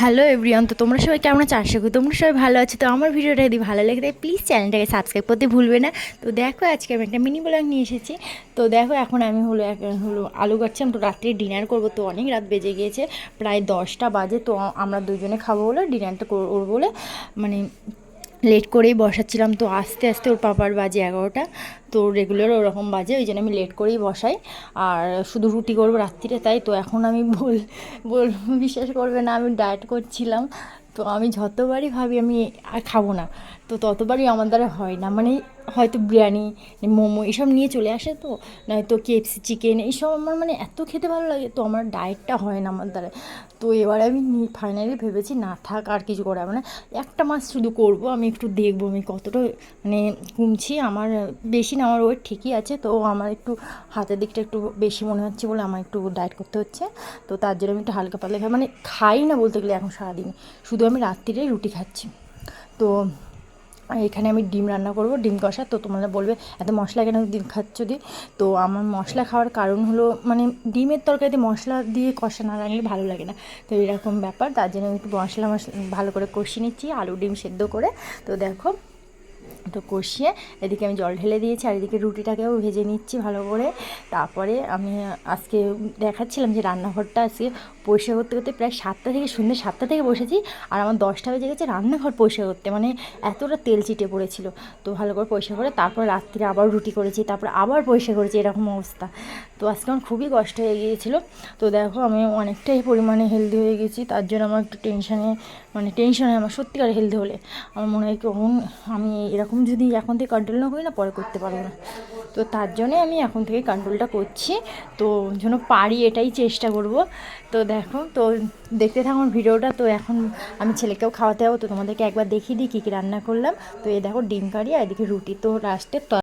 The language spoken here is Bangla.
হ্যালো এভরিওয়ান, তো তোমরা সবাই কেমন আছো? আশা করি তোমরা সবাই ভালো আছো। তো আমার ভিডিওটা যদি ভালো লাগে তাই প্লিজ চ্যানেলটাকে সাবস্ক্রাইব করতে ভুলবে না। তো দেখো আজকে আমি একটা মিনি ব্লগ নিয়ে এসেছি। তো দেখো এখন আমি হলো আলু কাটছিলাম। তো রাত্রে ডিনার করবো, তো অনেক রাত বেজে গিয়েছে, প্রায় 10টা বাজে। তো আমরা দুজনে খাবো বলে ডিনারটা করবো বলে মানে লেট করেই বসাচ্ছিলাম। তো আস্তে আস্তে ওর পাপার বাজে 11টা, তো রেগুলার ওরকম বাজে, ওই জন্য আমি লেট করেই বসাই। আর শুধু রুটি করবো রাত্রিরে, তাই তো এখন আমি বল বিশ্বাস করবে না, আমি ডায়েট করছিলাম। তো আমি যতবারই ভাবি আমি আর খাবো না, তো ততবারই আমার দ্বারা হয় না। মানে হয়তো বিরিয়ানি, মোমো এসব নিয়ে চলে আসে, তো নয়তো কেএফসি চিকেন এইসব আমার মানে এত খেতে ভালো লাগে, তো আমার ডায়েটটা হয় না আমার দ্বারা। তো এবার আমি ফাইনালি ভেবেছি না থাক আর কিছু করা মানে একটা মাস শুধু করব, আমি একটু দেখবো আমি কতটা মানে কমছি। আমার বেশি না, আমার ওয়েট ঠিকই আছে, তো আমার একটু হাতের দিকটা একটু বেশি মনে হচ্ছে বলে আমার একটু ডায়েট করতে হচ্ছে। তো তার জন্য আমি একটু হালকা পাতলা খাই, মানে খাই না বলতে গেলে এখন সারাদিন, শুধু আমি রাত্রিরে রুটি খাচ্ছি। তো এখানে আমি ডিম রান্না করব, ডিম কষা। তো তোমরা বলবে এত মশলা কেন ডিম খাচ্ছ দি? তো আমার মশলা খাওয়ার কারণ হলো মানে ডিমের তরকারিতে মশলা দিয়ে কষা না রাখলে ভালো লাগে না, তো এরকম ব্যাপার। তার জন্য আমি একটু মশলা ভালো করে কষিয়ে নিচ্ছি, আলু ডিম সেদ্ধ করে। তো দেখো, তো কষিয়ে এদিকে আমি জল ঢেলে দিয়েছি, আর এদিকে রুটিটাকেও ভেজে নিচ্ছি ভালো করে। তারপরে আমি আজকে দেখাচ্ছিলাম যে রান্নাঘরটা আজকে পরিষ্কার করতে করতে প্রায় 7টা থেকে, সন্ধ্যে 7টা থেকে বসেছি, আর আমার 10টা বেজে গেছে রান্নাঘর পরিষ্কার করতে, মানে এতটা তেল চিটে পড়েছিল। তো ভালো করে পরিষ্কার করে তারপর রাত্রিরে আবার রুটি করেছি, তারপর আবার পরিষ্কার করেছি, এরকম অবস্থা। তো আজকে আমার খুবই কষ্ট হয়ে গিয়েছিলো। তো দেখো আমি অনেকটাই পরিমাণে হেলদি হয়ে গেছি, তার জন্য আমার একটু টেনশনে আমার সত্যিকার হেলদি হলে আমার মনে হয় কখন আমি এরকম যদি এখন থেকে কন্ট্রোল না করি না, পরে করতে পারবো না। তো তার জন্যে আমি এখন থেকে কন্ট্রোলটা করছি, তো যেন পারি এটাই চেষ্টা করব। তো দেখো, তো দেখতে থাকো আমার ভিডিওটা। তো এখন আমি ছেলেকেও খাওয়াতে যাবো, তো তোমাদেরকে একবার দেখিয়ে দিই কী কী রান্না করলাম। তো এই দেখো ডিম কারি, আর এদিকে রুটি। তো লাস্টে